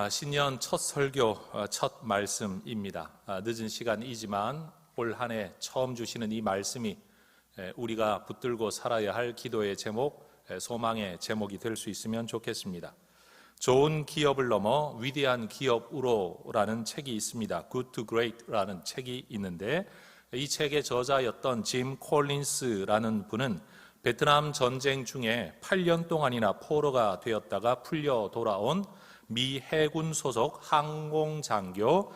신년 첫 설교, 첫 말씀입니다. 늦은 시간이지만 올 한 해 처음 주시는 이 말씀이 우리가 붙들고 살아야 할 기도의 제목, 소망의 제목이 될 수 있으면 좋겠습니다. 좋은 기업을 넘어 위대한 기업으로라는 책이 있습니다. Good to Great라는 책이 있는데 이 책의 저자였던 짐 콜린스라는 분은 베트남 전쟁 중에 8년 동안이나 포로가 되었다가 풀려 돌아온 미 해군 소속 항공장교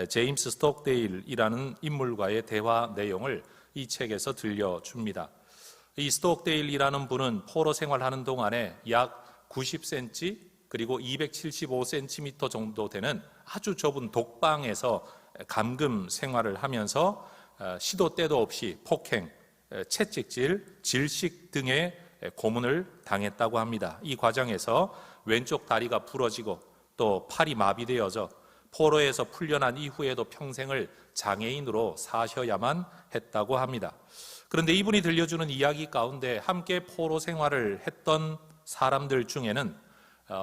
제임스 스톡데일이라는 인물과의 대화 내용을 이 책에서 들려줍니다. 이 스톡데일이라는 분은 포로 생활하는 동안에 약 90cm 그리고 275cm 정도 되는 아주 좁은 독방에서 감금 생활을 하면서 시도 때도 없이 폭행, 채찍질, 질식 등의 고문을 당했다고 합니다. 이 과정에서 왼쪽 다리가 부러지고 또 팔이 마비되어져 포로에서 풀려난 이후에도 평생을 장애인으로 사셔야만 했다고 합니다. 그런데 이분이 들려주는 이야기 가운데 함께 포로 생활을 했던 사람들 중에는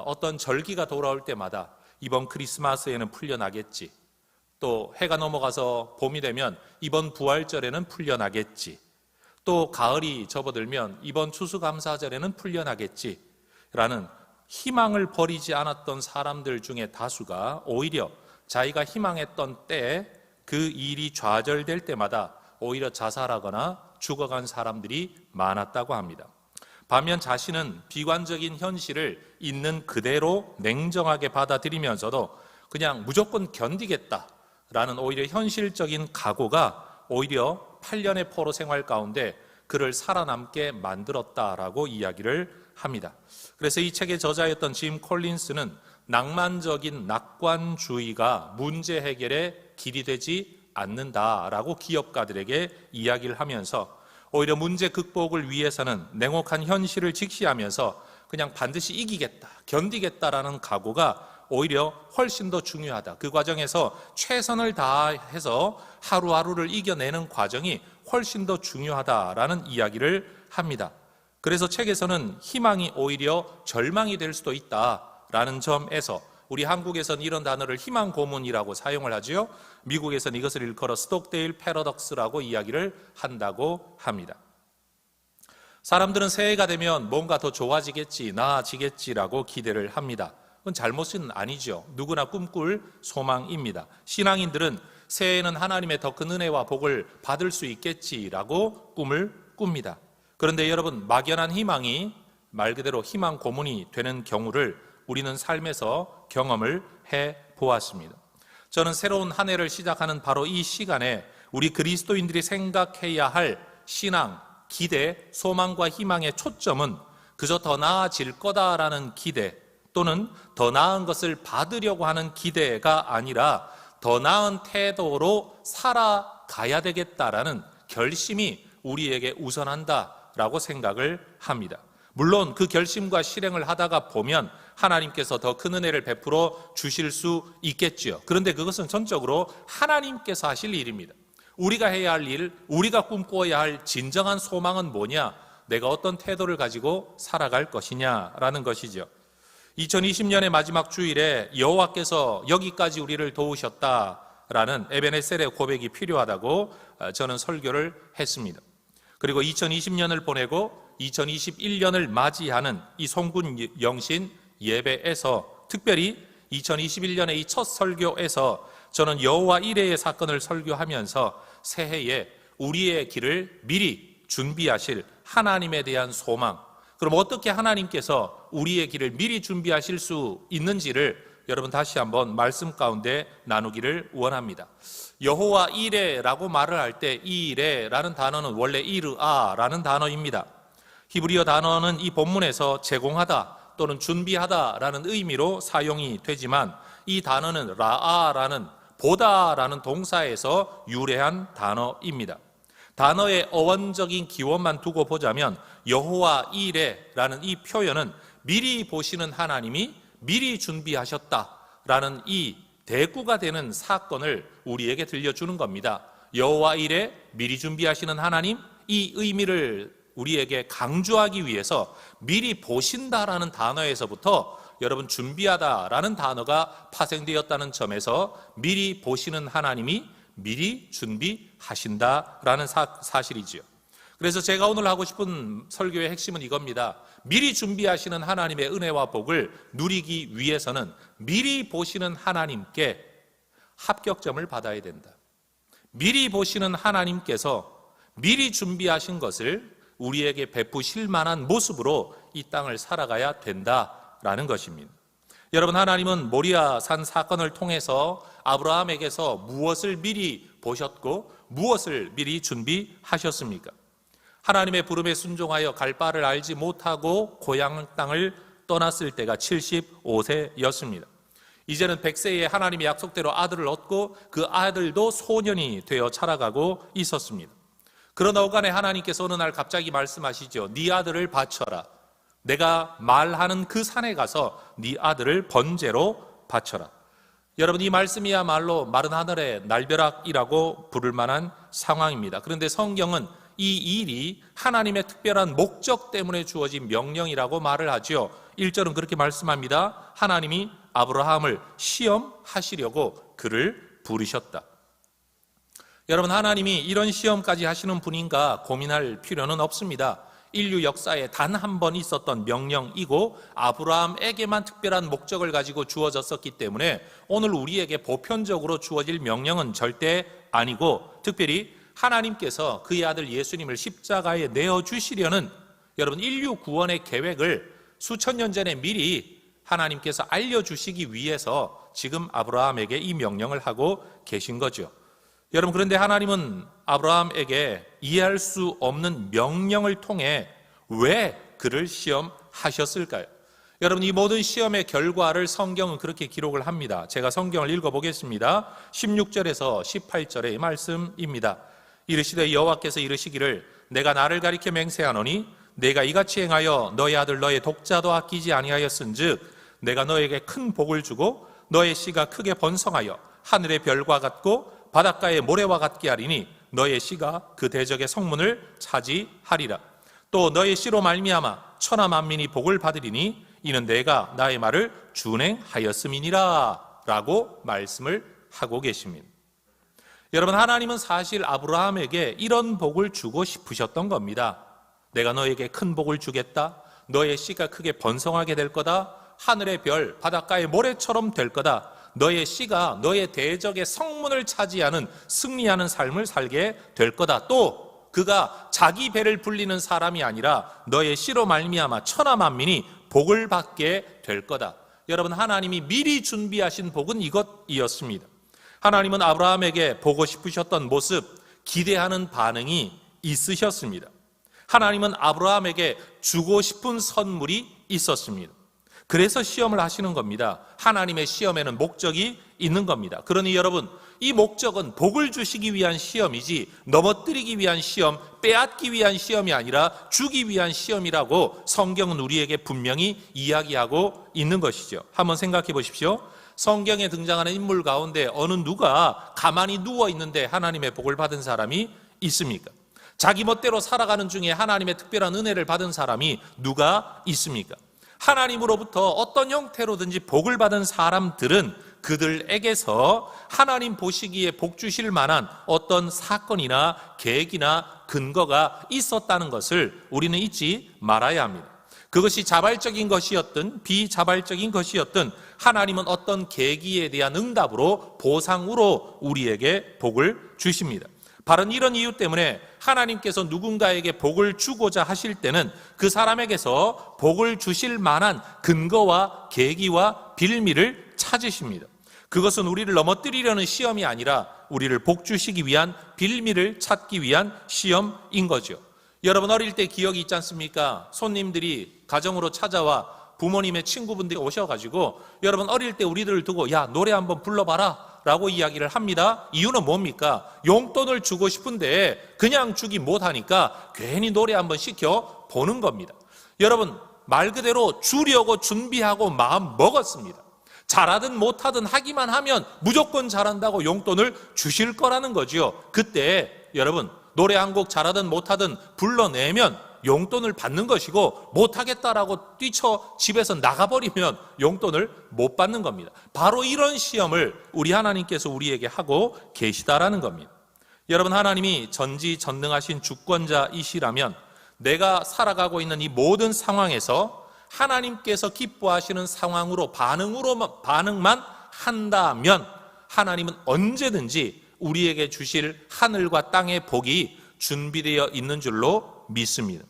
어떤 절기가 돌아올 때마다 이번 크리스마스에는 풀려나겠지, 또 해가 넘어가서 봄이 되면 이번 부활절에는 풀려나겠지, 또 가을이 접어들면 이번 추수감사절에는 풀려나겠지 라는 희망을 버리지 않았던 사람들 중에 다수가 오히려 자기가 희망했던 때에 그 일이 좌절될 때마다 오히려 자살하거나 죽어간 사람들이 많았다고 합니다. 반면 자신은 비관적인 현실을 있는 그대로 냉정하게 받아들이면서도 그냥 무조건 견디겠다라는 오히려 현실적인 각오가 오히려 8년의 포로 생활 가운데 그를 살아남게 만들었다라고 이야기를 합니다. 그래서 이 책의 저자였던 짐 콜린스는 낭만적인 낙관주의가 문제 해결의 길이 되지 않는다라고 기업가들에게 이야기를 하면서 오히려 문제 극복을 위해서는 냉혹한 현실을 직시하면서 그냥 반드시 이기겠다, 견디겠다라는 각오가 오히려 훨씬 더 중요하다. 그 과정에서 최선을 다해서 하루하루를 이겨내는 과정이 훨씬 더 중요하다라는 이야기를 합니다. 그래서 책에서는 희망이 오히려 절망이 될 수도 있다라는 점에서 우리 한국에서는 이런 단어를 희망 고문이라고 사용을 하지요. 미국에서는 이것을 일컬어 스톡데일 패러독스라고 이야기를 한다고 합니다. 사람들은 새해가 되면 뭔가 더 좋아지겠지, 나아지겠지라고 기대를 합니다. 그건 잘못은 아니죠. 누구나 꿈꿀 소망입니다. 신앙인들은 새해에는 하나님의 더 큰 은혜와 복을 받을 수 있겠지라고 꿈을 꿉니다. 그런데 여러분, 막연한 희망이 말 그대로 희망 고문이 되는 경우를 우리는 삶에서 경험을 해보았습니다. 저는 새로운 한 해를 시작하는 바로 이 시간에 우리 그리스도인들이 생각해야 할 신앙, 기대, 소망과 희망의 초점은 그저 더 나아질 거다라는 기대 또는 더 나은 것을 받으려고 하는 기대가 아니라 더 나은 태도로 살아가야 되겠다라는 결심이 우리에게 우선한다라고 생각을 합니다. 물론 그 결심과 실행을 하다가 보면 하나님께서 더 큰 은혜를 베풀어 주실 수 있겠지요. 그런데 그것은 전적으로 하나님께서 하실 일입니다. 우리가 해야 할 일, 우리가 꿈꿔야 할 진정한 소망은 뭐냐? 내가 어떤 태도를 가지고 살아갈 것이냐라는 것이죠. 2020년의 마지막 주일에 여호와께서 여기까지 우리를 도우셨다라는 에베네셀의 고백이 필요하다고 저는 설교를 했습니다. 그리고 2020년을 보내고 2021년을 맞이하는 이 송군 영신 예배에서 특별히 2021년의 이 첫 설교에서 저는 여호와 이레의 사건을 설교하면서 새해에 우리의 길을 미리 준비하실 하나님에 대한 소망, 그럼 어떻게 하나님께서 우리의 길을 미리 준비하실 수 있는지를 여러분 다시 한번 말씀 가운데 나누기를 원합니다. 여호와 이레라고 말을 할 때 이레라는 단어는 원래 이르아라는 단어입니다. 히브리어 단어는 이 본문에서 제공하다 또는 준비하다라는 의미로 사용이 되지만 이 단어는 라아라는 보다라는 동사에서 유래한 단어입니다. 단어의 어원적인 기원만 두고 보자면 여호와 이레라는 이 표현은 미리 보시는 하나님이 미리 준비하셨다라는 이 대구가 되는 사건을 우리에게 들려주는 겁니다. 여호와 이레, 미리 준비하시는 하나님, 이 의미를 우리에게 강조하기 위해서 미리 보신다라는 단어에서부터 여러분 준비하다라는 단어가 파생되었다는 점에서 미리 보시는 하나님이 미리 준비하신다라는 사실이지요. 그래서 제가 오늘 하고 싶은 설교의 핵심은 이겁니다. 미리 준비하시는 하나님의 은혜와 복을 누리기 위해서는 미리 보시는 하나님께 합격점을 받아야 된다. 미리 보시는 하나님께서 미리 준비하신 것을 우리에게 베푸실 만한 모습으로 이 땅을 살아가야 된다라는 것입니다. 여러분, 하나님은 모리아 산 사건을 통해서 아브라함에게서 무엇을 미리 보셨고 무엇을 미리 준비하셨습니까? 하나님의 부름에 순종하여 갈 바를 알지 못하고 고향 땅을 떠났을 때가 75세였습니다. 이제는 100세에 하나님의 약속대로 아들을 얻고 그 아들도 소년이 되어 자라가고 있었습니다. 그러나 오간에 하나님께서 어느 날 갑자기 말씀하시죠. 네 아들을 바쳐라. 내가 말하는 그 산에 가서 네 아들을 번제로 바쳐라. 여러분, 이 말씀이야말로 마른 하늘의 날벼락이라고 부를 만한 상황입니다. 그런데 성경은 이 일이 하나님의 특별한 목적 때문에 주어진 명령이라고 말을 하죠. 1절은 그렇게 말씀합니다. 하나님이 아브라함을 시험하시려고 그를 부르셨다. 여러분, 하나님이 이런 시험까지 하시는 분인가 고민할 필요는 없습니다. 인류 역사에 단 한 번 있었던 명령이고 아브라함에게만 특별한 목적을 가지고 주어졌었기 때문에 오늘 우리에게 보편적으로 주어질 명령은 절대 아니고, 특별히 하나님께서 그의 아들 예수님을 십자가에 내어주시려는 여러분 인류 구원의 계획을 수천 년 전에 미리 하나님께서 알려주시기 위해서 지금 아브라함에게 이 명령을 하고 계신 거죠. 여러분, 그런데 하나님은 아브라함에게 이해할 수 없는 명령을 통해 왜 그를 시험하셨을까요? 여러분, 이 모든 시험의 결과를 성경은 그렇게 기록을 합니다. 제가 성경을 읽어보겠습니다. 16절에서 18절의 말씀입니다. 이르시되 여호와께서 이르시기를 내가 나를 가리켜 맹세하노니 내가 이같이 행하여 너의 아들 너의 독자도 아끼지 아니하였은즉 내가 너에게 큰 복을 주고 너의 씨가 크게 번성하여 하늘의 별과 같고 바닷가의 모래와 같게 하리니 너의 씨가 그 대적의 성문을 차지하리라. 또 너의 씨로 말미암아 천하 만민이 복을 받으리니 이는 내가 나의 말을 준행하였음이니라 라고 말씀을 하고 계십니다. 여러분, 하나님은 사실 아브라함에게 이런 복을 주고 싶으셨던 겁니다. 내가 너에게 큰 복을 주겠다. 너의 씨가 크게 번성하게 될 거다. 하늘의 별, 바닷가의 모래처럼 될 거다. 너의 씨가 너의 대적의 성문을 차지하는 승리하는 삶을 살게 될 거다. 또 그가 자기 배를 불리는 사람이 아니라 너의 씨로 말미암아 천하 만민이 복을 받게 될 거다. 여러분, 하나님이 미리 준비하신 복은 이것이었습니다. 하나님은 아브라함에게 보고 싶으셨던 모습, 기대하는 반응이 있으셨습니다. 하나님은 아브라함에게 주고 싶은 선물이 있었습니다. 그래서 시험을 하시는 겁니다. 하나님의 시험에는 목적이 있는 겁니다. 그러니 여러분, 이 목적은 복을 주시기 위한 시험이지 넘어뜨리기 위한 시험, 빼앗기 위한 시험이 아니라 주기 위한 시험이라고 성경은 우리에게 분명히 이야기하고 있는 것이죠. 한번 생각해 보십시오. 성경에 등장하는 인물 가운데 어느 누가 가만히 누워 있는데 하나님의 복을 받은 사람이 있습니까? 자기 멋대로 살아가는 중에 하나님의 특별한 은혜를 받은 사람이 누가 있습니까? 하나님으로부터 어떤 형태로든지 복을 받은 사람들은 그들에게서 하나님 보시기에 복 주실 만한 어떤 사건이나 계획이나 근거가 있었다는 것을 우리는 잊지 말아야 합니다. 그것이 자발적인 것이었든 비자발적인 것이었든 하나님은 어떤 계기에 대한 응답으로 보상으로 우리에게 복을 주십니다. 바로 이런 이유 때문에 하나님께서 누군가에게 복을 주고자 하실 때는 그 사람에게서 복을 주실 만한 근거와 계기와 빌미를 찾으십니다. 그것은 우리를 넘어뜨리려는 시험이 아니라 우리를 복 주시기 위한 빌미를 찾기 위한 시험인 거죠. 여러분, 어릴 때 기억이 있지 않습니까? 손님들이 가정으로 찾아와 부모님의 친구분들이 오셔가지고 여러분, 어릴 때 우리들을 두고 야, 노래 한번 불러봐라 라고 이야기를 합니다. 이유는 뭡니까? 용돈을 주고 싶은데 그냥 주기 못하니까 괜히 노래 한번 시켜보는 겁니다. 여러분, 말 그대로 주려고 준비하고 마음 먹었습니다. 잘하든 못하든 하기만 하면 무조건 잘한다고 용돈을 주실 거라는 거지요. 그때 여러분, 노래 한 곡 잘하든 못하든 불러내면 용돈을 받는 것이고, 못하겠다라고 뛰쳐 집에서 나가버리면 용돈을 못 받는 겁니다. 바로 이런 시험을 우리 하나님께서 우리에게 하고 계시다라는 겁니다. 여러분, 하나님이 전지전능하신 주권자이시라면 내가 살아가고 있는 이 모든 상황에서 하나님께서 기뻐하시는 상황으로 반응만 한다면 하나님은 언제든지 우리에게 주실 하늘과 땅의 복이 준비되어 있는 줄로 믿습니다.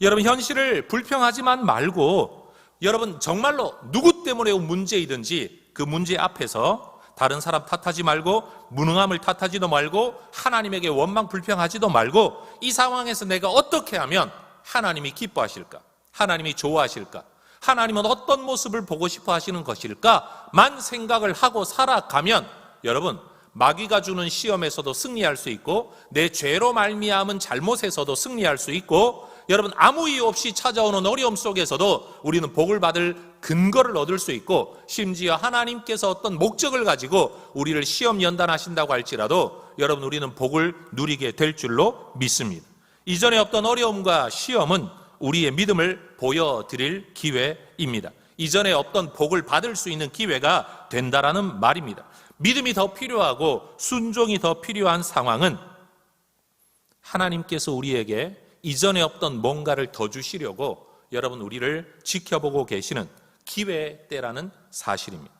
여러분, 현실을 불평하지만 말고, 여러분 정말로 누구 때문에 온 문제이든지 그 문제 앞에서 다른 사람 탓하지 말고, 무능함을 탓하지도 말고, 하나님에게 원망 불평하지도 말고, 이 상황에서 내가 어떻게 하면 하나님이 기뻐하실까? 하나님이 좋아하실까? 하나님은 어떤 모습을 보고 싶어 하시는 것일까만 생각을 하고 살아가면, 여러분, 마귀가 주는 시험에서도 승리할 수 있고, 내 죄로 말미암은 잘못에서도 승리할 수 있고, 여러분, 아무 이유 없이 찾아오는 어려움 속에서도 우리는 복을 받을 근거를 얻을 수 있고, 심지어 하나님께서 어떤 목적을 가지고 우리를 시험 연단하신다고 할지라도 여러분, 우리는 복을 누리게 될 줄로 믿습니다. 이전에 없던 어려움과 시험은 우리의 믿음을 보여드릴 기회입니다. 이전에 없던 복을 받을 수 있는 기회가 된다라는 말입니다. 믿음이 더 필요하고 순종이 더 필요한 상황은 하나님께서 우리에게 이전에 없던 뭔가를 더 주시려고 여러분, 우리를 지켜보고 계시는 기회의 때라는 사실입니다.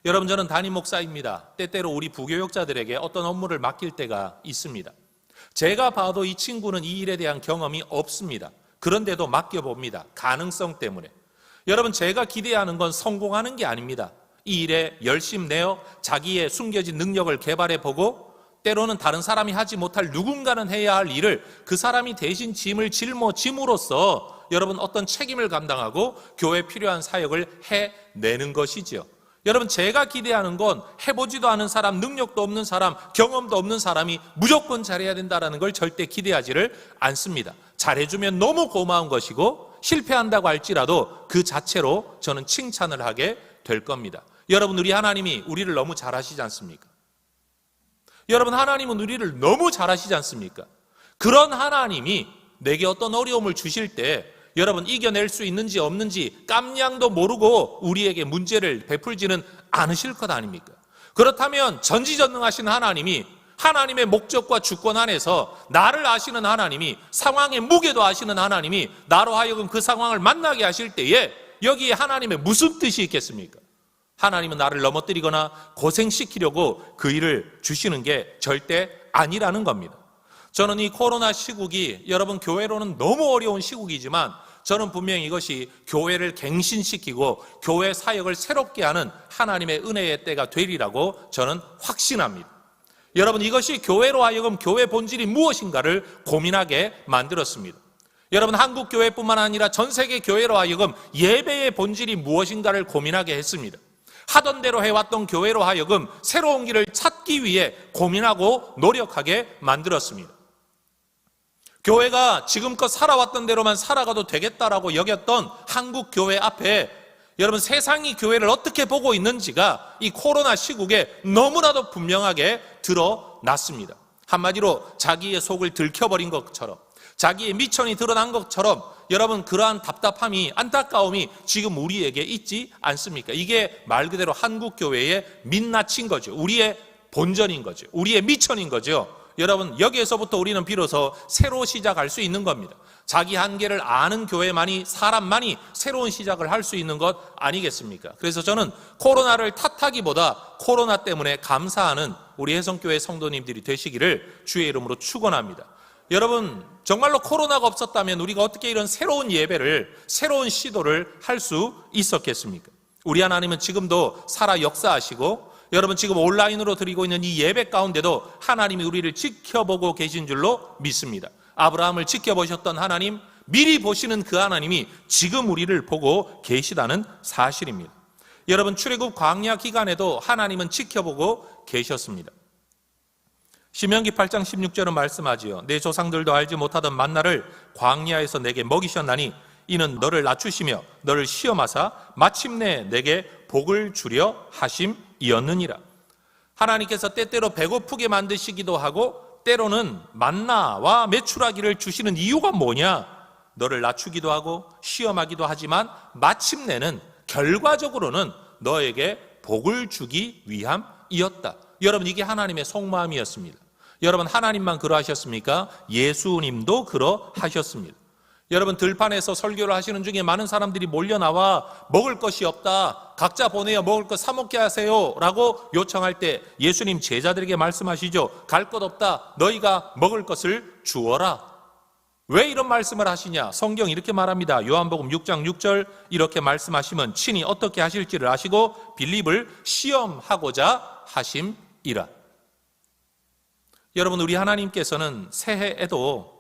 여러분, 저는 담임 목사입니다. 때때로 우리 부교역자들에게 어떤 업무를 맡길 때가 있습니다. 제가 봐도 이 친구는 이 일에 대한 경험이 없습니다. 그런데도 맡겨봅니다. 가능성 때문에. 여러분, 제가 기대하는 건 성공하는 게 아닙니다. 이 일에 열심 내어 자기의 숨겨진 능력을 개발해보고, 때로는 다른 사람이 하지 못할 누군가는 해야 할 일을 그 사람이 대신 짐을 짊어짐으로써 여러분, 어떤 책임을 감당하고 교회에 필요한 사역을 해내는 것이지요. 여러분, 제가 기대하는 건 해보지도 않은 사람, 능력도 없는 사람, 경험도 없는 사람이 무조건 잘해야 된다는 걸 절대 기대하지를 않습니다. 잘해주면 너무 고마운 것이고, 실패한다고 할지라도 그 자체로 저는 칭찬을 하게 될 겁니다. 여러분, 우리 하나님이 우리를 너무 잘하시지 않습니까? 여러분, 하나님은 우리를 너무 잘하시지 않습니까? 그런 하나님이 내게 어떤 어려움을 주실 때 여러분, 이겨낼 수 있는지 없는지 깜냥도 모르고 우리에게 문제를 베풀지는 않으실 것 아닙니까? 그렇다면 전지전능하신 하나님이, 하나님의 목적과 주권 안에서 나를 아시는 하나님이, 상황의 무게도 아시는 하나님이 나로 하여금 그 상황을 만나게 하실 때에 여기에 하나님의 무슨 뜻이 있겠습니까? 하나님은 나를 넘어뜨리거나 고생시키려고 그 일을 주시는 게 절대 아니라는 겁니다. 저는 이 코로나 시국이 여러분, 교회로는 너무 어려운 시국이지만 저는 분명히 이것이 교회를 갱신시키고 교회 사역을 새롭게 하는 하나님의 은혜의 때가 되리라고 저는 확신합니다. 여러분, 이것이 교회로 하여금 교회 본질이 무엇인가를 고민하게 만들었습니다. 여러분, 한국 교회뿐만 아니라 전 세계 교회로 하여금 예배의 본질이 무엇인가를 고민하게 했습니다. 하던 대로 해왔던 교회로 하여금 새로운 길을 찾기 위해 고민하고 노력하게 만들었습니다. 교회가 지금껏 살아왔던 대로만 살아가도 되겠다라고 여겼던 한국 교회 앞에 여러분, 세상이 교회를 어떻게 보고 있는지가 이 코로나 시국에 너무나도 분명하게 드러났습니다. 한마디로 자기의 속을 들켜버린 것처럼, 자기의 미천이 드러난 것처럼 여러분, 그러한 답답함이, 안타까움이 지금 우리에게 있지 않습니까? 이게 말 그대로 한국 교회의 민낯인 거죠. 우리의 본전인 거죠. 우리의 미천인 거죠. 여러분, 여기에서부터 우리는 비로소 새로 시작할 수 있는 겁니다. 자기 한계를 아는 교회만이, 사람만이 새로운 시작을 할 수 있는 것 아니겠습니까? 그래서 저는 코로나를 탓하기보다 코로나 때문에 감사하는 우리 혜성교회 성도님들이 되시기를 주의 이름으로 축원합니다. 여러분, 정말로 코로나가 없었다면 우리가 어떻게 이런 새로운 예배를, 새로운 시도를 할 수 있었겠습니까? 우리 하나님은 지금도 살아 역사하시고, 여러분, 지금 온라인으로 드리고 있는 이 예배 가운데도 하나님이 우리를 지켜보고 계신 줄로 믿습니다. 아브라함을 지켜보셨던 하나님, 미리 보시는 그 하나님이 지금 우리를 보고 계시다는 사실입니다. 여러분, 출애굽 광야 기간에도 하나님은 지켜보고 계셨습니다. 신명기 8장 16절은 말씀하지요. 내 조상들도 알지 못하던 만나를 광야에서 내게 먹이셨나니 이는 너를 낮추시며 너를 시험하사 마침내 내게 복을 주려 하심이었느니라. 하나님께서 때때로 배고프게 만드시기도 하고 때로는 만나와 메추라기를 주시는 이유가 뭐냐? 너를 낮추기도 하고 시험하기도 하지만 마침내는 결과적으로는 너에게 복을 주기 위함이었다. 여러분, 이게 하나님의 속마음이었습니다. 여러분, 하나님만 그러하셨습니까? 예수님도 그러하셨습니다. 여러분, 들판에서 설교를 하시는 중에 많은 사람들이 몰려나와 먹을 것이 없다, 각자 보내어 먹을 것 사 먹게 하세요 라고 요청할 때 예수님 제자들에게 말씀하시죠. 갈 것 없다, 너희가 먹을 것을 주어라. 왜 이런 말씀을 하시냐? 성경 이렇게 말합니다. 요한복음 6장 6절 이렇게 말씀하시면 친히 어떻게 하실지를 아시고 빌립을 시험하고자 하심이라. 여러분, 우리 하나님께서는 새해에도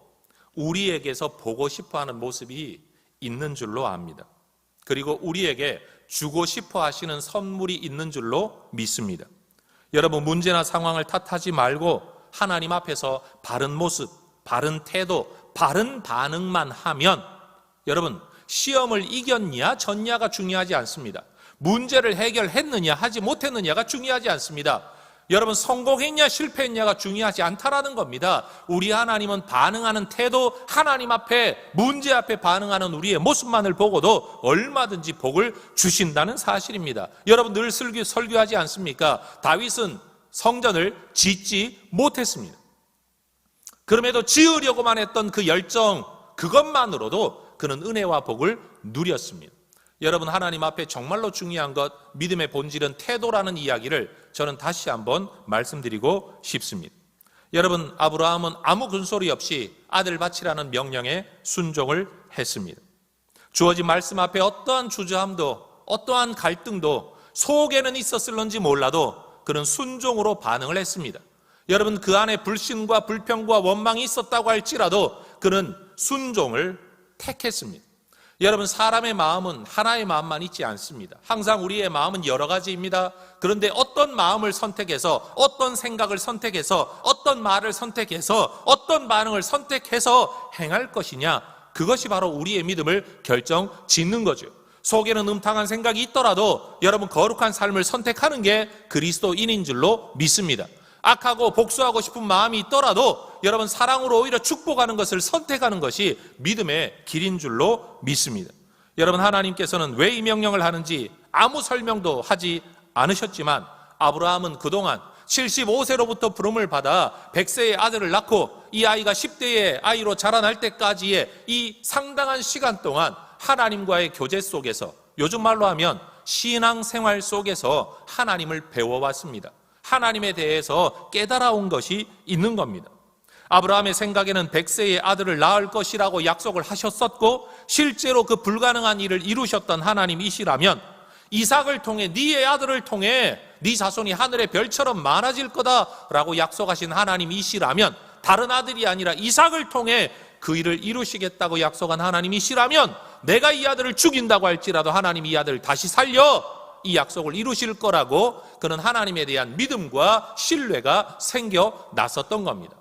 우리에게서 보고 싶어하는 모습이 있는 줄로 압니다. 그리고 우리에게 주고 싶어 하시는 선물이 있는 줄로 믿습니다. 여러분, 문제나 상황을 탓하지 말고 하나님 앞에서 바른 모습, 바른 태도, 바른 반응만 하면 여러분, 시험을 이겼냐 졌냐가 중요하지 않습니다. 문제를 해결했느냐 하지 못했느냐가 중요하지 않습니다. 여러분, 성공했냐 실패했냐가 중요하지 않다라는 겁니다. 우리 하나님은 반응하는 태도, 하나님 앞에, 문제 앞에 반응하는 우리의 모습만을 보고도 얼마든지 복을 주신다는 사실입니다. 여러분, 늘 설교하지 않습니까? 다윗은 성전을 짓지 못했습니다. 그럼에도 지으려고만 했던 그 열정, 그것만으로도 그는 은혜와 복을 누렸습니다. 여러분, 하나님 앞에 정말로 중요한 것, 믿음의 본질은 태도라는 이야기를 저는 다시 한번 말씀드리고 싶습니다. 여러분, 아브라함은 아무 근소리 없이 아들 바치라는 명령에 순종을 했습니다. 주어진 말씀 앞에 어떠한 주저함도 어떠한 갈등도 속에는 있었을런지 몰라도 그는 순종으로 반응을 했습니다. 여러분, 그 안에 불신과 불평과 원망이 있었다고 할지라도 그는 순종을 택했습니다. 여러분, 사람의 마음은 하나의 마음만 있지 않습니다. 항상 우리의 마음은 여러 가지입니다. 그런데 어떤 마음을 선택해서, 어떤 생각을 선택해서, 어떤 말을 선택해서, 어떤 반응을 선택해서 행할 것이냐, 그것이 바로 우리의 믿음을 결정 짓는 거죠. 속에는 음탕한 생각이 있더라도 여러분, 거룩한 삶을 선택하는 게 그리스도인인 줄로 믿습니다. 악하고 복수하고 싶은 마음이 있더라도 여러분, 사랑으로 오히려 축복하는 것을 선택하는 것이 믿음의 길인 줄로 믿습니다. 여러분, 하나님께서는 왜 이 명령을 하는지 아무 설명도 하지 않으셨지만 아브라함은 그동안 75세로부터 부름을 받아 100세의 아들을 낳고 이 아이가 10대의 아이로 자라날 때까지의 이 상당한 시간 동안 하나님과의 교제 속에서, 요즘 말로 하면 신앙생활 속에서 하나님을 배워왔습니다. 하나님에 대해서 깨달아온 것이 있는 겁니다. 아브라함의 생각에는 100세의 아들을 낳을 것이라고 약속을 하셨었고 실제로 그 불가능한 일을 이루셨던 하나님이시라면 이삭을 통해, 네의 아들을 통해 네 자손이 하늘의 별처럼 많아질 거다라고 약속하신 하나님이시라면, 다른 아들이 아니라 이삭을 통해 그 일을 이루시겠다고 약속한 하나님이시라면 내가 이 아들을 죽인다고 할지라도 하나님이 이 아들을 다시 살려 이 약속을 이루실 거라고 그는 하나님에 대한 믿음과 신뢰가 생겨 났었던 겁니다.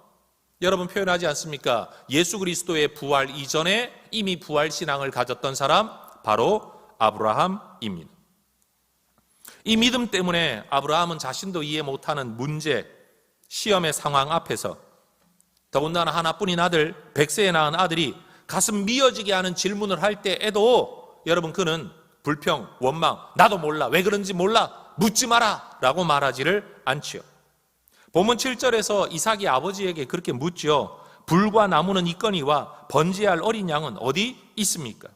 여러분, 표현하지 않습니까? 예수 그리스도의 부활 이전에 이미 부활 신앙을 가졌던 사람, 바로 아브라함입니다. 이 믿음 때문에 아브라함은 자신도 이해 못하는 문제, 시험의 상황 앞에서, 더군다나 하나뿐인 아들, 100세에 낳은 아들이 가슴 미어지게 하는 질문을 할 때에도 여러분, 그는 불평, 원망, 나도 몰라, 왜 그런지 몰라, 묻지 마라 라고 말하지를 않지요. 본문 7절에서 이삭이 아버지에게 그렇게 묻죠. 불과 나무는 있거니와 번제할 어린 양은 어디 있습니까?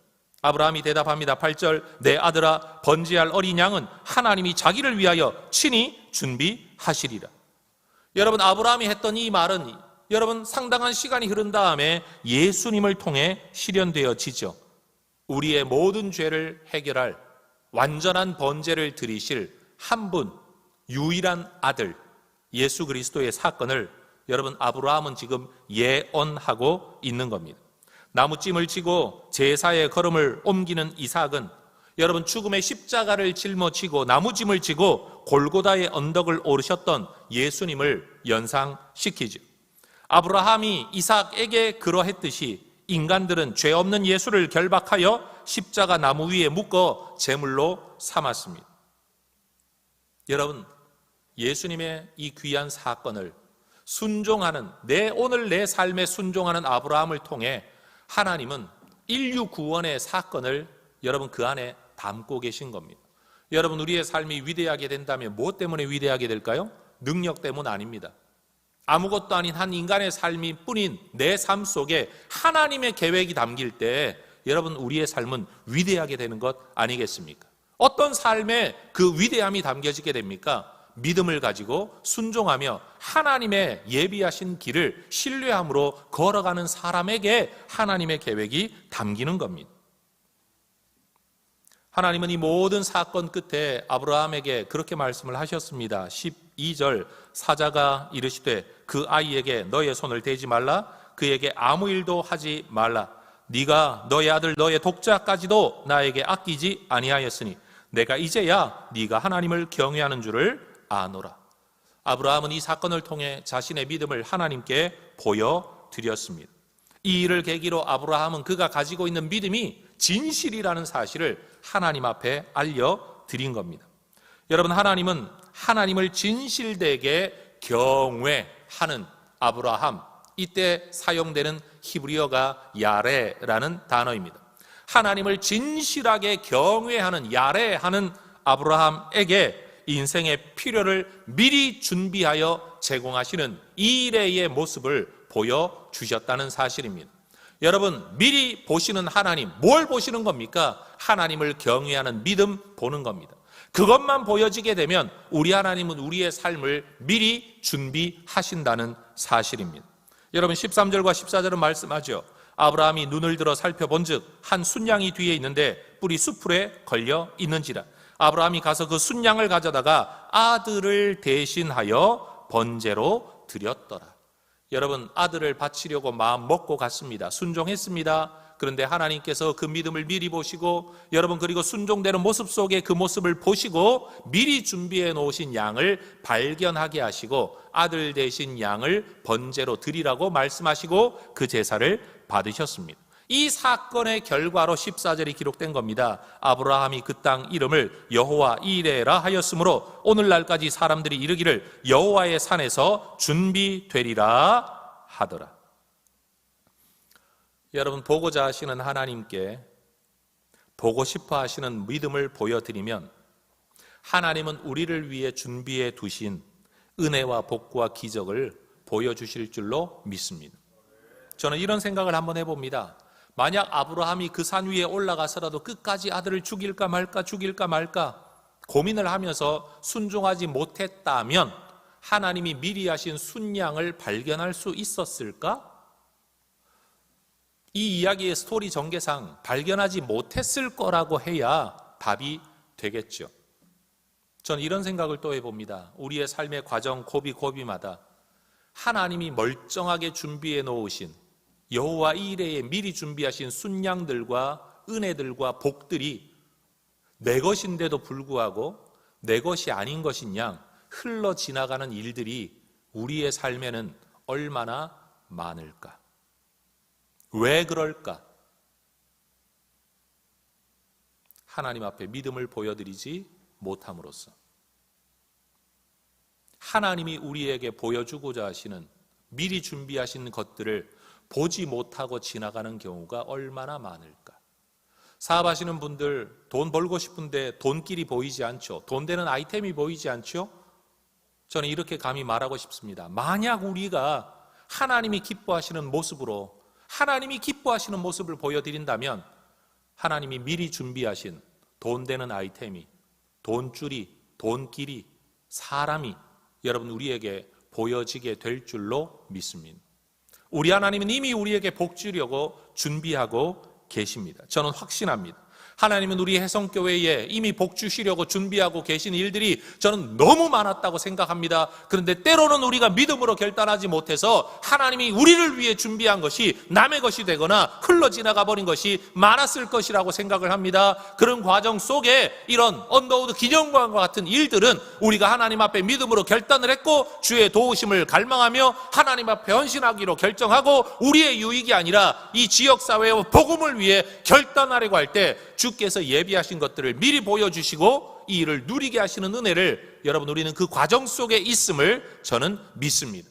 아브라함이 대답합니다. 8절, 내 아들아, 번제할 어린 양은 하나님이 자기를 위하여 친히 준비하시리라. 여러분, 아브라함이 했던 이 말은 여러분, 상당한 시간이 흐른 다음에 예수님을 통해 실현되어지죠. 우리의 모든 죄를 해결할 완전한 번제를 드리실 한 분, 유일한 아들 예수 그리스도의 사건을 여러분, 아브라함은 지금 예언하고 있는 겁니다. 나무찜을 지고 제사의 걸음을 옮기는 이삭은 여러분, 죽음의 십자가를 짊어지고 나무짐을 지고 골고다의 언덕을 오르셨던 예수님을 연상시키죠. 아브라함이 이삭에게 그러했듯이 인간들은 죄 없는 예수를 결박하여 십자가 나무 위에 묶어 제물로 삼았습니다. 여러분, 예수님의 이 귀한 사건을 순종하는 오늘 내 삶에 순종하는 아브라함을 통해 하나님은 인류 구원의 사건을 여러분 그 안에 담고 계신 겁니다. 여러분, 우리의 삶이 위대하게 된다면 무엇 때문에 위대하게 될까요? 능력 때문 아닙니다. 아무것도 아닌 한 인간의 삶이 뿐인 내 삶 속에 하나님의 계획이 담길 때 여러분, 우리의 삶은 위대하게 되는 것 아니겠습니까? 어떤 삶에 그 위대함이 담겨지게 됩니까? 믿음을 가지고 순종하며 하나님의 예비하신 길을 신뢰함으로 걸어가는 사람에게 하나님의 계획이 담기는 겁니다. 하나님은 이 모든 사건 끝에 아브라함에게 그렇게 말씀을 하셨습니다. 12절, 사자가 이르시되 그 아이에게 너의 손을 대지 말라, 그에게 아무 일도 하지 말라. 네가 너의 아들 너의 독자까지도 나에게 아끼지 아니하였으니 내가 이제야 네가 하나님을 경외하는 줄을 아노라. 아브라함은 이 사건을 통해 자신의 믿음을 하나님께 보여드렸습니다. 이 일을 계기로 아브라함은 그가 가지고 있는 믿음이 진실이라는 사실을 하나님 앞에 알려드린 겁니다. 여러분, 하나님은 하나님을 진실되게 경외하는 아브라함, 이때 사용되는 히브리어가 야레라는 단어입니다. 하나님을 진실하게 경외하는 야레하는 아브라함에게 인생의 필요를 미리 준비하여 제공하시는 이레의 모습을 보여주셨다는 사실입니다. 여러분, 미리 보시는 하나님, 뭘 보시는 겁니까? 하나님을 경외하는 믿음 보는 겁니다. 그것만 보여지게 되면 우리 하나님은 우리의 삶을 미리 준비하신다는 사실입니다. 여러분, 13절과 14절은 말씀하죠. 아브라함이 눈을 들어 살펴본즉 한 순양이 뒤에 있는데 뿔이 수풀에 걸려 있는지라. 아브라함이 가서 그 순양을 가져다가 아들을 대신하여 번제로 드렸더라. 여러분, 아들을 바치려고 마음 먹고 갔습니다. 순종했습니다. 그런데 하나님께서 그 믿음을 미리 보시고 여러분, 그리고 순종되는 모습 속에 그 모습을 보시고 미리 준비해 놓으신 양을 발견하게 하시고 아들 대신 양을 번제로 드리라고 말씀하시고 그 제사를 받으셨습니다. 이 사건의 결과로 14절이 기록된 겁니다. 아브라함이 그 땅 이름을 여호와 이레라 하였으므로 오늘날까지 사람들이 이르기를 여호와의 산에서 준비되리라 하더라. 여러분, 보고자 하시는 하나님께 보고 싶어 하시는 믿음을 보여드리면 하나님은 우리를 위해 준비해 두신 은혜와 복과 기적을 보여주실 줄로 믿습니다. 저는 이런 생각을 한번 해봅니다. 만약 아브라함이 그 산 위에 올라가서라도 끝까지 아들을 죽일까 말까 고민을 하면서 순종하지 못했다면 하나님이 미리 하신 순양을 발견할 수 있었을까? 이 이야기의 스토리 전개상 발견하지 못했을 거라고 해야 답이 되겠죠. 저는 이런 생각을 또 해봅니다. 우리의 삶의 과정 고비마다 하나님이 멀쩡하게 준비해 놓으신 여호와 이레에 미리 준비하신 순양들과 은혜들과 복들이 내 것인데도 불구하고 내 것이 아닌 것인 양 흘러 지나가는 일들이 우리의 삶에는 얼마나 많을까? 왜 그럴까? 하나님 앞에 믿음을 보여드리지 못함으로써 하나님이 우리에게 보여주고자 하시는 미리 준비하신 것들을 보지 못하고 지나가는 경우가 얼마나 많을까? 사업하시는 분들 돈 벌고 싶은데 돈길이 보이지 않죠? 돈 되는 아이템이 보이지 않죠? 저는 이렇게 감히 말하고 싶습니다. 만약 우리가 하나님이 기뻐하시는 모습으로 하나님이 기뻐하시는 모습을 보여드린다면 하나님이 미리 준비하신 돈 되는 아이템이, 돈줄이, 돈길이, 사람이 여러분 우리에게 보여지게 될 줄로 믿습니다. 우리 하나님은 이미 우리에게 복 주려고 준비하고 계십니다. 저는 확신합니다. 하나님은 우리 혜성교회에 이미 복 주시려고 준비하고 계신 일들이 저는 너무 많았다고 생각합니다. 그런데 때로는 우리가 믿음으로 결단하지 못해서 하나님이 우리를 위해 준비한 것이 남의 것이 되거나 흘러 지나가 버린 것이 많았을 것이라고 생각을 합니다. 그런 과정 속에 이런 언더우드 기념관과 같은 일들은 우리가 하나님 앞에 믿음으로 결단을 했고 주의 도우심을 갈망하며 하나님 앞에 헌신하기로 결정하고 우리의 유익이 아니라 이 지역사회와 복음을 위해 결단하려고 할 때 주께서 예비하신 것들을 미리 보여주시고 이 일을 누리게 하시는 은혜를 여러분 우리는 그 과정 속에 있음을 저는 믿습니다.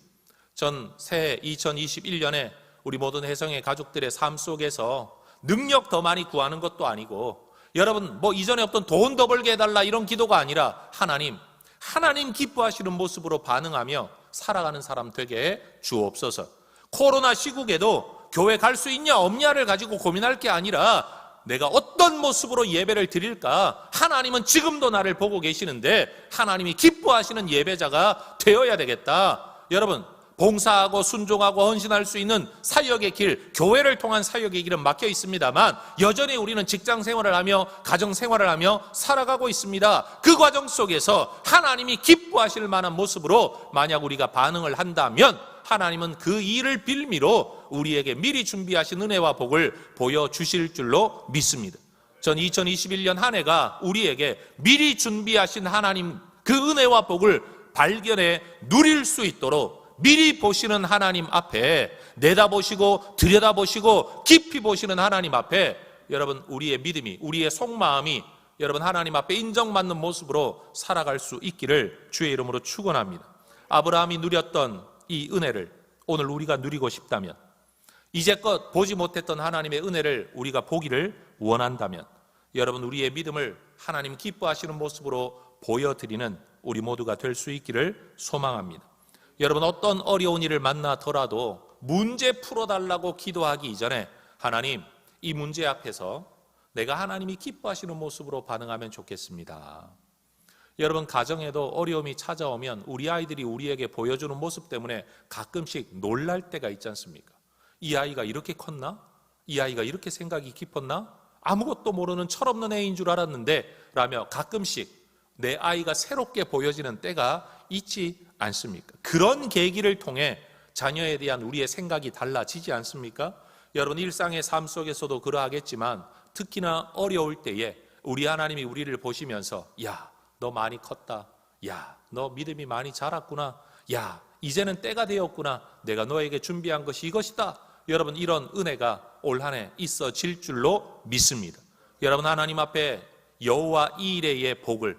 전 새해 2021년에 우리 모든 혜성의 가족들의 삶 속에서 능력 더 많이 구하는 것도 아니고, 여러분 이전에 없던 돈 더 벌게 해달라 이런 기도가 아니라 하나님 기뻐하시는 모습으로 반응하며 살아가는 사람 되게 주옵소서. 코로나 시국에도 교회 갈 수 있냐 없냐를 가지고 고민할 게 아니라 내가 어떤 모습으로 예배를 드릴까? 하나님은 지금도 나를 보고 계시는데 하나님이 기뻐하시는 예배자가 되어야 되겠다. 여러분, 봉사하고 순종하고 헌신할 수 있는 사역의 길, 교회를 통한 사역의 길은 막혀 있습니다만 여전히 우리는 직장 생활을 하며 가정 생활을 하며 살아가고 있습니다. 그 과정 속에서 하나님이 기뻐하실 만한 모습으로 만약 우리가 반응을 한다면 하나님은 그 일을 빌미로 우리에게 미리 준비하신 은혜와 복을 보여주실 줄로 믿습니다. 전 2021년 한 해가 우리에게 미리 준비하신 하나님 그 은혜와 복을 발견해 누릴 수 있도록 미리 보시는 하나님 앞에 내다보시고 들여다보시고 깊이 보시는 하나님 앞에 여러분 우리의 믿음이, 우리의 속마음이 여러분 하나님 앞에 인정받는 모습으로 살아갈 수 있기를 주의 이름으로 축원합니다. 아브라함이 누렸던 이 은혜를 오늘 우리가 누리고 싶다면, 이제껏 보지 못했던 하나님의 은혜를 우리가 보기를 원한다면 여러분 우리의 믿음을 하나님 기뻐하시는 모습으로 보여드리는 우리 모두가 될 수 있기를 소망합니다. 여러분 어떤 어려운 일을 만나더라도 문제 풀어달라고 기도하기 이전에 하나님 이 문제 앞에서 내가 하나님이 기뻐하시는 모습으로 반응하면 좋겠습니다. 여러분 가정에도 어려움이 찾아오면 우리 아이들이 우리에게 보여주는 모습 때문에 가끔씩 놀랄 때가 있지 않습니까? 이 아이가 이렇게 컸나? 이 아이가 이렇게 생각이 깊었나? 아무것도 모르는 철없는 애인 줄 알았는데 라며 가끔씩 내 아이가 새롭게 보여지는 때가 있지 않습니까? 그런 계기를 통해 자녀에 대한 우리의 생각이 달라지지 않습니까? 여러분 일상의 삶 속에서도 그러하겠지만 특히나 어려울 때에 우리 하나님이 우리를 보시면서 야, 너 많이 컸다. 야, 너 믿음이 많이 자랐구나. 야, 이제는 때가 되었구나. 내가 너에게 준비한 것이 이것이다. 여러분 이런 은혜가 올 한 해 있어질 줄로 믿습니다. 여러분 하나님 앞에 여호와 이레의 복을,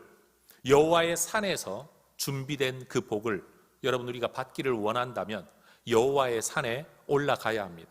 여호와의 산에서 준비된 그 복을 여러분 우리가 받기를 원한다면 여호와의 산에 올라가야 합니다.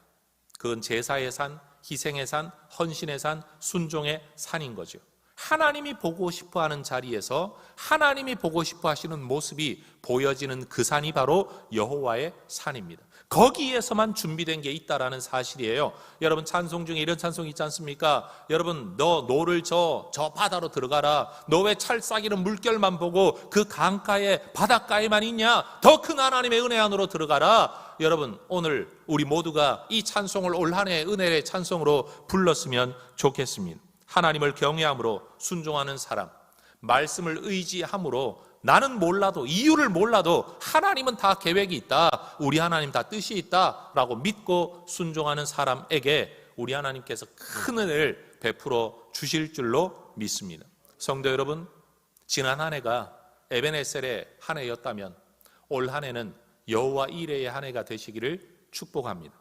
그건 제사의 산, 희생의 산, 헌신의 산, 순종의 산인 거죠. 하나님이 보고 싶어하는 자리에서 하나님이 보고 싶어 하시는 모습이 보여지는 그 산이 바로 여호와의 산입니다. 거기에서만 준비된 게 있다라는 사실이에요. 여러분 찬송 중에 이런 찬송이 있지 않습니까? 여러분 너 노를 저 바다로 들어가라. 너 왜 찰싹이는 물결만 보고 그 강가에 바닷가에만 있냐? 더 큰 하나님의 은혜 안으로 들어가라. 여러분 오늘 우리 모두가 이 찬송을 올 한 해의 은혜의 찬송으로 불렀으면 좋겠습니다. 하나님을 경외함으로 순종하는 사람, 말씀을 의지함으로 나는 몰라도 이유를 몰라도 하나님은 다 계획이 있다, 우리 하나님 다 뜻이 있다라고 믿고 순종하는 사람에게 우리 하나님께서 큰 은혜를 베풀어 주실 줄로 믿습니다. 성도 여러분, 지난 한 해가 에베네셀의 한 해였다면 올 한 해는 여호와 이레의 한 해가 되시기를 축복합니다.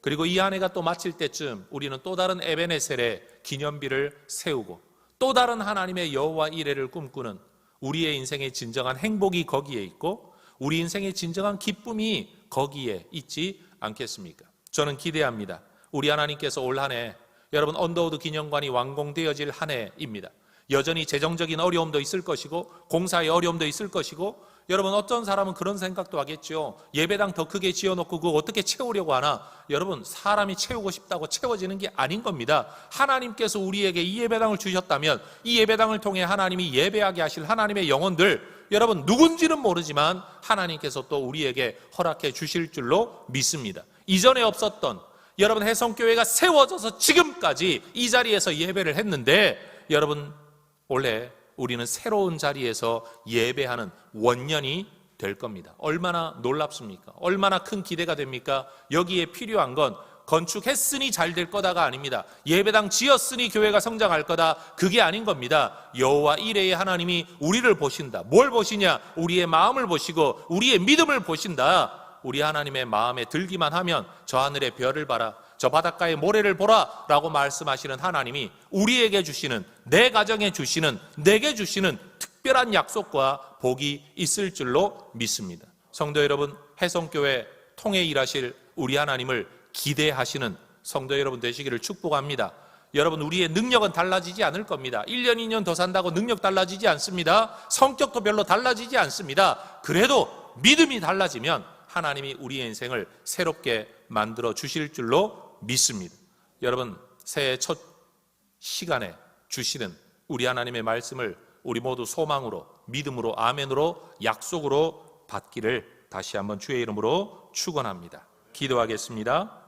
그리고 이 한 해가 또 마칠 때쯤 우리는 또 다른 에베네셀의 기념비를 세우고 또 다른 하나님의 여호와 이레를 꿈꾸는 우리의 인생의 진정한 행복이 거기에 있고 우리 인생의 진정한 기쁨이 거기에 있지 않겠습니까? 저는 기대합니다. 우리 하나님께서 올 한 해 여러분 언더우드 기념관이 완공되어질 한 해입니다. 여전히 재정적인 어려움도 있을 것이고 공사의 어려움도 있을 것이고 여러분 어떤 사람은 그런 생각도 하겠죠. 예배당 더 크게 지어놓고 그거 어떻게 채우려고 하나? 여러분 사람이 채우고 싶다고 채워지는 게 아닌 겁니다. 하나님께서 우리에게 이 예배당을 주셨다면 이 예배당을 통해 하나님이 예배하게 하실 하나님의 영혼들 여러분 누군지는 모르지만 하나님께서 또 우리에게 허락해 주실 줄로 믿습니다. 이전에 없었던 여러분 혜성교회가 세워져서 지금까지 이 자리에서 예배를 했는데 여러분 올해 우리는 새로운 자리에서 예배하는 원년이 될 겁니다. 얼마나 놀랍습니까? 얼마나 큰 기대가 됩니까? 여기에 필요한 건 건축했으니 잘 될 거다가 아닙니다. 예배당 지었으니 교회가 성장할 거다, 그게 아닌 겁니다. 여호와 이레의 하나님이 우리를 보신다. 뭘 보시냐? 우리의 마음을 보시고 우리의 믿음을 보신다. 우리 하나님의 마음에 들기만 하면 저 하늘의 별을 봐라, 저 바닷가의 모래를 보라 라고 말씀하시는 하나님이 우리에게 주시는, 내 가정에 주시는, 내게 주시는 특별한 약속과 복이 있을 줄로 믿습니다. 성도 여러분, 해성교회 통해 일하실 우리 하나님을 기대하시는 성도 여러분 되시기를 축복합니다. 여러분, 우리의 능력은 달라지지 않을 겁니다. 1년, 2년 더 산다고 능력 달라지지 않습니다. 성격도 별로 달라지지 않습니다. 그래도 믿음이 달라지면 하나님이 우리의 인생을 새롭게 만들어 주실 줄로 믿습니다. 여러분, 새해 첫 시간에 주시는 우리 하나님의 말씀을 우리 모두 소망으로, 믿음으로, 아멘으로, 약속으로 받기를 다시 한번 주의 이름으로 축원합니다. 기도하겠습니다.